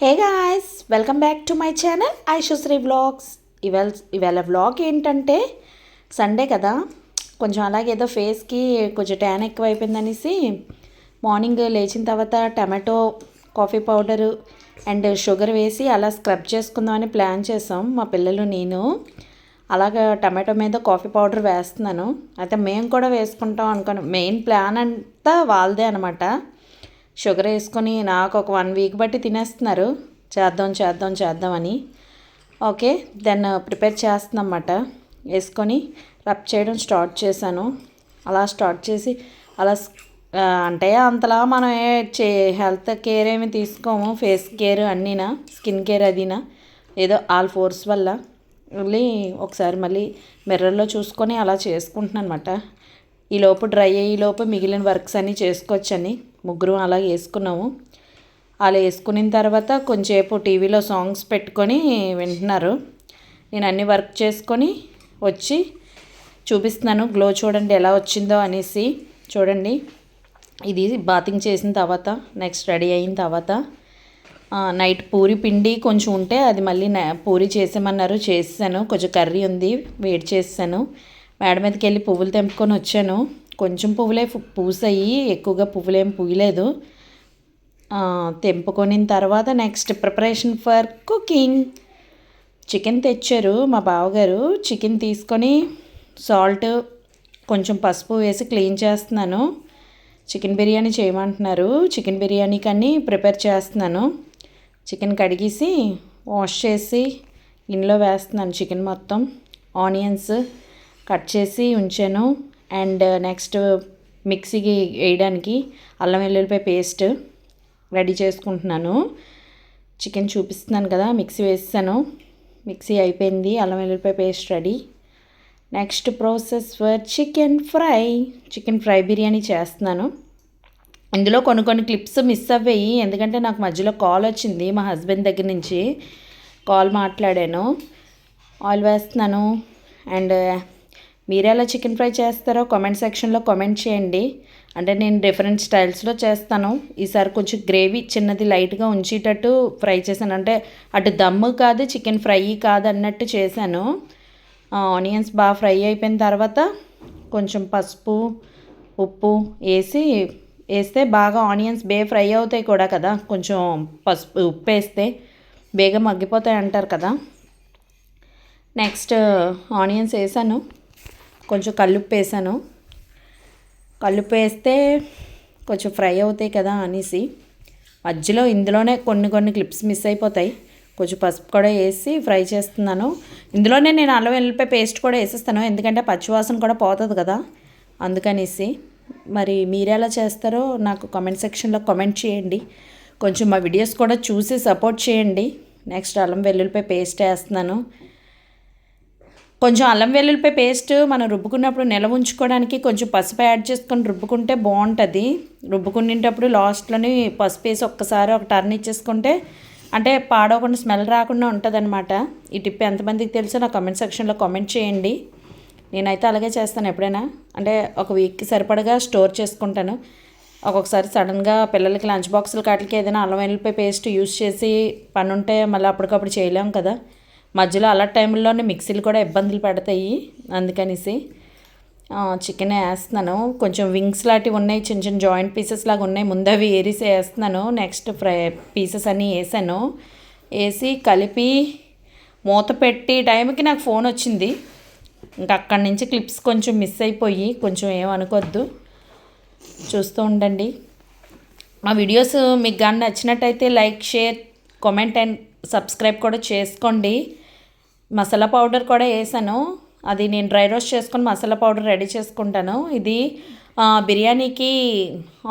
Hey guys, welcome back to my channel Aishusri vlogs. ఇవాళ vlog ఏంటంటే Sunday కదా, కొంచెం అలాగే ఏదో ఫేస్కి కొంచెం ట్యాన్ ఎక్కువ అయిపోయిందనేసి మార్నింగ్ లేచిన తర్వాత tomato coffee powder and sugar వేసి అలా స్క్రబ్ చేసుకుందామని ప్లాన్ చేసాం మా పిల్లలు నేను. అలాగా టమాటో మీద కాఫీ పౌడర్ వేస్తున్నాను. అయితే మేము కూడా వేసుకుంటాం అనుకోను, మెయిన్ ప్లాన్ అంతా వాళ్ళదే అనమాట. షుగర్ వేసుకొని నాకు ఒక 1 వీక్ బట్టి తినేస్తున్నారు, చేద్దామని. ఓకే, దెన్ ప్రిపేర్ చేస్తున్నమాట. వేసుకొని రబ్ చేయడం స్టార్ట్ చేశాను. అలా స్టార్ట్ చేసి అలా అంటే అంతలా మనం హెల్త్ కేర్ ఏమి తీసుకోము, ఫేస్ కేర్ అన్నీనా, స్కిన్ కేర్ అదినా, ఏదో ఆల్ ఫోర్స్ వల్ల ఒకసారి మళ్ళీ మిర్రర్లో చూసుకొని అలా చేసుకుంటున్నాను అనమాట. ఈలోపు డ్రై అయ్యేలోపు మిగిలిన వర్క్స్ అన్నీ చేసుకోవచ్చని ముగ్గురు అలా వేసుకున్నాము. అలా వేసుకున్న తర్వాత కొంచెంసేపు టీవీలో సాంగ్స్ పెట్టుకొని వింటున్నారు. నేను అన్ని వర్క్ చేసుకొని వచ్చి చూపిస్తున్నాను. గ్లో చూడండి ఎలా వచ్చిందో అనేసి. చూడండి, ఇది బాతింగ్ చేసిన తర్వాత నెక్స్ట్ రెడీ అయిన తర్వాత నైట్ పూరి పిండి కొంచెం ఉంటే అది మళ్ళీ పూరి చేసేమన్నారు, చేసాను. కొంచెం కర్రీ ఉంది, వేడి చేసాను. మేడ మీదకి వెళ్ళి పువ్వులు తెంపుకొని వచ్చాను. కొంచెం పువ్వులే పూసాయి, ఎక్కువగా పువ్వులేం పూయలేదు. తెంపుకొని తర్వాత next preparation for cooking. Chicken తెచ్చారు మా బావగారు. చికెన్ తీసుకొని సాల్ట్ కొంచెం పసుపు వేసి క్లీన్ చేస్తున్నాను. చికెన్ బిర్యానీ చేయమంటున్నారు. చికెన్ బిర్యానీ కన్నీ ప్రిపేర్ చేస్తున్నాను. చికెన్ కడిగేసి వాష్ చేసి ఇందులో వేస్తున్నాను. చికెన్ మొత్తం ఆనియన్స్ కట్ చేసి ఉంచాను. అండ్ నెక్స్ట్ మిక్సీకి వేయడానికి అల్లం వెల్లుల్లిపాయ పేస్ట్ రెడీ చేసుకుంటున్నాను. చికెన్ చూపిస్తున్నాను కదా, మిక్సీ వేసాను. మిక్సీ అయిపోయింది, అల్లం వెల్లుల్లిపాయ paste ready. Next process for chicken fry biryani చేస్తున్నాను. ఇందులో కొన్ని క్లిప్స్ మిస్ అవ్వాయి, ఎందుకంటే నాకు మధ్యలో కాల్ వచ్చింది మా హస్బెండ్ దగ్గర నుంచి. కాల్ మాట్లాడాను. ఆయిల్ వేస్తున్నాను. అండ్ మీరు ఎలా చికెన్ ఫ్రై చేస్తారో కామెంట్ సెక్షన్లో కామెంట్ చేయండి. అంటే నేను డిఫరెంట్ స్టైల్స్లో చేస్తాను. ఈసారి కొంచెం గ్రేవీ చిన్నది లైట్గా ఉంచేటట్టు ఫ్రై చేశాను. అంటే అటు దమ్ము కాదు, చికెన్ ఫ్రై కాదు అన్నట్టు చేశాను. ఆనియన్స్ బాగా ఫ్రై అయిపోయిన తర్వాత కొంచెం పసుపు ఉప్పు వేస్తే బాగా ఆనియన్స్ ఫ్రై అవుతాయి కూడా కదా. కొంచెం పసుపు ఉప్పు వేస్తే బేగా మగ్గిపోతాయి అంటారు కదా. నెక్స్ట్ ఆనియన్స్ వేసాను, కొంచెం కల్లుప్పు వేసాను. కల్లుప్పు వేస్తే కొంచెం ఫ్రై అవుతాయి కదా అనేసి మధ్యలో ఇందులోనే కొన్ని క్లిప్స్ మిస్ అయిపోతాయి. కొంచెం పసుపు కూడా వేసి ఫ్రై చేస్తున్నాను. ఇందులోనే నేను అల్లం వెల్లుల్లిపాయ పేస్ట్ కూడా వేసేస్తాను, ఎందుకంటే పచ్చివాసన కూడా పోతుంది కదా అందుకనేసి. మరి మీరు ఎలా చేస్తారో నాకు కామెంట్ సెక్షన్లో కామెంట్ చేయండి. కొంచెం మా వీడియోస్ కూడా చూసి సపోర్ట్ చేయండి. నెక్స్ట్ అల్లం వెల్లుల్లిపాయ పేస్ట్ వేస్తున్నాను. కొంచెం అల్లం వెల్లుల్లిపాయ పేస్ట్ మనం రుబ్బుకున్నప్పుడు నిల్వ ఉంచుకోవడానికి కొంచెం పసుపు యాడ్ చేసుకొని రుబ్బుకుంటే బాగుంటుంది. రుబ్బుకునేటప్పుడు లాస్ట్లోని పసుపు వేసి ఒక్కసారి ఒక టర్న్ ఇచ్చేసుకుంటే అంటే పాడవకుండా స్మెల్ రాకుండా ఉంటుంది అనమాట. ఈ టిప్ ఎంతమందికి తెలుసో నా కామెంట్ సెక్షన్లో కామెంట్ చేయండి. నేనైతే అలాగే చేస్తాను ఎప్పుడైనా. అంటే ఒక వీక్కి సరిపడగా స్టోర్ చేసుకుంటాను. ఒక్కొక్కసారి సడన్గా పిల్లలకి లంచ్ బాక్సులు కాటికి ఏదైనా అల్లం వెల్లుల్లిపాయ పేస్ట్ యూస్ చేసి పని ఉంటే మళ్ళీ అప్పటికప్పుడు చేయలేం కదా. మధ్యలో అలా టైంలోనే మిక్సీలు కూడా ఇబ్బందులు పెడతాయి, అందుకనేసి చికెన్ వేస్తున్నాను. కొంచెం వింగ్స్ లాంటివి ఉన్నాయి, చిన్న జాయింట్ పీసెస్ లాగా ఉన్నాయి, ముందు అవి ఏరిసి వేస్తున్నాను. నెక్స్ట్ ఫ్రై పీసెస్ అన్నీ వేసాను. వేసి కలిపి మూత పెట్టి టైంకి నాకు ఫోన్ వచ్చింది. ఇంకా అక్కడి నుంచి క్లిప్స్ కొంచెం మిస్ అయిపోయి, కొంచెం ఏమనుకోవద్దు, చూస్తూ ఉండండి. మా వీడియోస్ మీకు కానీ నచ్చినట్టయితే like, share, comment and subscribe కూడా చేసుకోండి. మసాలా పౌడర్ కూడా వేసాను. అది నేను డ్రై రోస్ట్ చేసుకొని మసాలా పౌడర్ రెడీ చేసుకుంటాను. ఇది బిర్యానీకి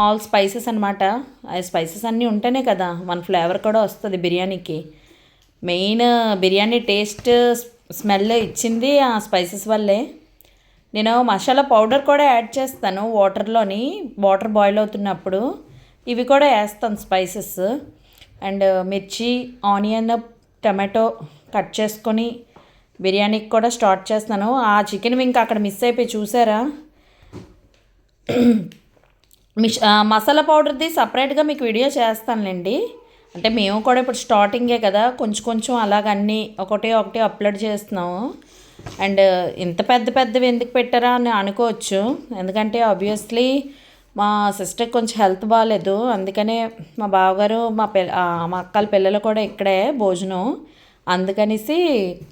ఆల్ స్పైసెస్ అనమాట. ఆ స్పైసెస్ అన్నీ ఉంటేనే కదా మన ఫ్లేవర్ కూడా వస్తుంది బిర్యానీకి. మెయిన్ బిర్యానీ టేస్ట్ స్మెల్ ఇచ్చింది ఆ స్పైసెస్ వల్లే. నేను మసాలా పౌడర్ కూడా యాడ్ చేస్తాను వాటర్లోని, వాటర్ బాయిల్ అవుతున్నప్పుడు ఇవి కూడా వేస్తాను స్పైసెస్. అండ్ మిర్చి, ఆనియన్, టమాటో కట్ చేసుకొని బిర్యానీకి కూడా స్టార్ట్ చేస్తున్నాను. ఆ చికెన్ ఇంకా అక్కడ మిస్ అయిపోయి చూసారా. మసాలా పౌడర్ది సపరేట్గా మీకు వీడియో చేస్తానులేండి. అంటే మేము కూడా ఇప్పుడు స్టార్టింగే కదా, కొంచెం కొంచెం అలాగన్నీ ఒకటి ఒకటి అప్లోడ్ చేస్తున్నాము. అండ్ ఇంత పెద్ద పెద్దవి ఎందుకు పెట్టారా అని అనుకోవచ్చు, ఎందుకంటే ఆబ్వియస్లీ మా సిస్టర్కి కొంచెం హెల్త్ బాగాలేదు, అందుకనే మా బావగారు మా అక్కల పిల్లలు కూడా ఇక్కడే భోజనం, అందుకనేసి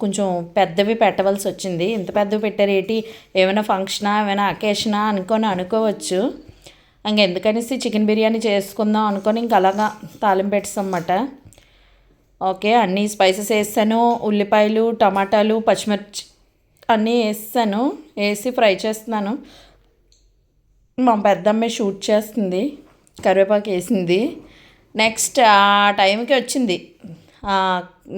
కొంచెం పెద్దవి పెట్టవలసి వచ్చింది. ఇంత పెద్దవి పెట్టారు ఏంటి, ఏమైనా ఫంక్షనా ఏమైనా అకేషనా అనుకోవచ్చు. ఇంకెందుకనేసి చికెన్ బిర్యానీ చేసుకుందాం అనుకొని ఇంక అలాగా తాలింపు పెట్టామన్నమాట. ఓకే, అన్నీ స్పైసెస్ వేసాను, ఉల్లిపాయలు టమాటాలు పచ్చిమిర్చి అన్నీ వేసాను, వేసి ఫ్రై చేస్తున్నాను. మా పెద్దమ్మాయి షూట్ చేస్తుంది, కరివేపాకు వేసింది. నెక్స్ట్ ఆ టైంకి వచ్చింది,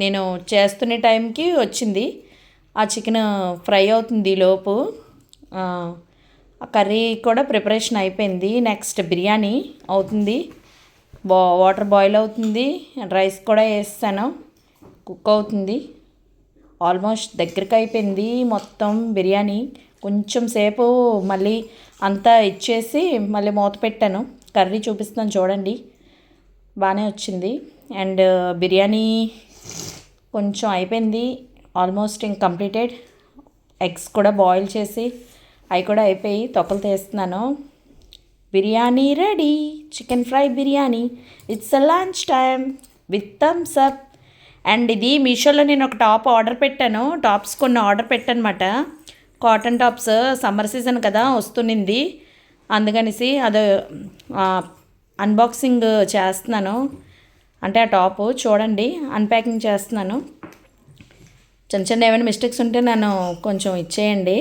నేను చేస్తున్న టైంకి వచ్చింది. ఆ చికెన్ ఫ్రై అవుతుంది లోపు, ఆ కర్రీ కూడా ప్రిపరేషన్ అయిపోయింది. నెక్స్ట్ బిర్యానీ అవుతుంది, వాటర్ బాయిల్ అవుతుంది, రైస్ కూడా వేస్తాను, కుక్ అవుతుంది. ఆల్మోస్ట్ దగ్గరికి అయిపోయింది మొత్తం బిర్యానీ. కొంచెం సేపు మళ్ళీ అంతా ఇచ్చేసి మళ్ళీ మూత పెట్టాను. కర్రీ చూపిస్తాను చూడండి, బాగానే వచ్చింది. అండ్ బిర్యానీ కొంచెం అయిపోయింది, ఆల్మోస్ట్ కంప్లీటెడ్. ఎగ్స్ కూడా బాయిల్ చేసి అవి కూడా అయిపోయి తొక్కలు తీస్తున్నాను. Biryani ready, chicken fry biryani. It's a lunch time with Thums Up. And ఇది మీషోలో నేను ఒక టాప్ ఆర్డర్ పెట్టాను, టాప్స్ కొన్ని ఆర్డర్ పెట్టానమాట. కాటన్ టాప్స్, సమ్మర్ సీజన్ కదా వస్తునింది, అందుకనేసి అది అన్బాక్సింగ్ చేస్తున్నాను. అంటే ఆ టాపు చూడండి, అన్ప్యాకింగ్ చేస్తున్నాను. చిన్న చిన్న ఏమైనా మిస్టేక్స్ ఉంటే నన్ను కొంచెం ఇచ్చేయండి.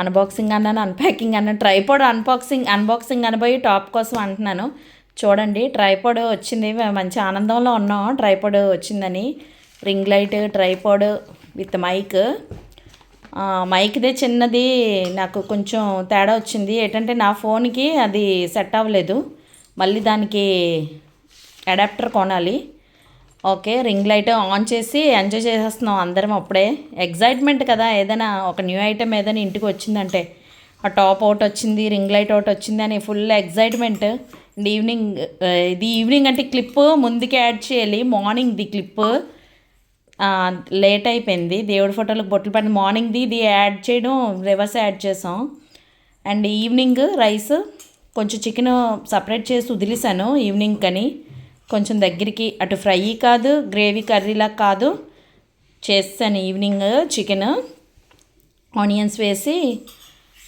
అన్బాక్సింగ్ అన్నాను, అన్ప్యాకింగ్ అన్నాను, ట్రైపాడ్ అన్బాక్సింగ్ అనబోయి టాప్ కోసం అంటున్నాను. చూడండి, ట్రైపాడ్ వచ్చింది, మంచి ఆనందంలో ఉన్నాం ట్రైపాడ్ వచ్చిందని. రింగ్ లైట్, ట్రైపాడ్ విత్ మైక్దే చిన్నది నాకు కొంచెం తేడా వచ్చింది. ఏంటంటే నా ఫోన్కి అది సెట్ అవ్వలేదు, మళ్ళీ దానికి అడాప్టర్ కొనాలి. ఓకే, రింగ్ లైట్ ఆన్ చేసి ఎంజాయ్ చేసేస్తున్నాం అందరం. అప్పుడే ఎగ్జైట్మెంట్ కదా, ఏదైనా ఒక న్యూ ఐటెం ఏదైనా ఇంటికి వచ్చిందంటే. ఆ టాప్ ఒకటి వచ్చింది, రింగ్ లైట్ ఒకటి వచ్చింది అని ఫుల్ ఎగ్జైట్మెంట్. ఇది ఈవినింగ్ అంటే క్లిప్ ముందుకి యాడ్ చేయాలి, మార్నింగ్ది క్లిప్ లేట్ అయిపోయింది. దేవుడి ఫోటోలకు బొట్లు పడి మార్నింగ్ది ఇది యాడ్ చేయడం రివర్స్ యాడ్ చేసాం. అండ్ ఈవినింగ్ రైస్ కొంచెం చికెన్ సపరేట్ చేసి వదిలేసాను ఈవినింగ్ కని, కొంచెం దగ్గరికి అటు ఫ్రై కాదు గ్రేవీ కర్రీలా కాదు చేస్తాను. ఈవినింగ్ చికెన్ ఆనియన్స్ వేసి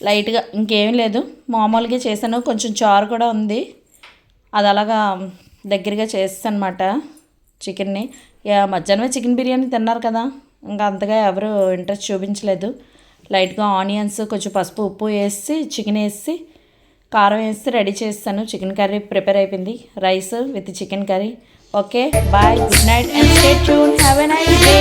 లైట్గా, ఇంకేం లేదు మామూలుగా చేశాను. కొంచెం చారు కూడా ఉంది, అది అలాగా దగ్గరగా చేస్తాను అనమాట చికెన్ని. మధ్యాహ్నమే చికెన్ బిర్యానీ తిన్నారు కదా, ఇంకా అంతగా ఎవరు ఇంట్రెస్ట్ చూపించలేదు. లైట్గా ఆనియన్స్ కొంచెం పసుపు ఉప్పు వేసి చికెన్ వేసి కారం వేసి రెడీ చేస్తాను. చికెన్ కర్రీ ప్రిపేర్ అయిపోయింది, rice with chicken curry. Okay, bye, good night and stay tune, have a nice day.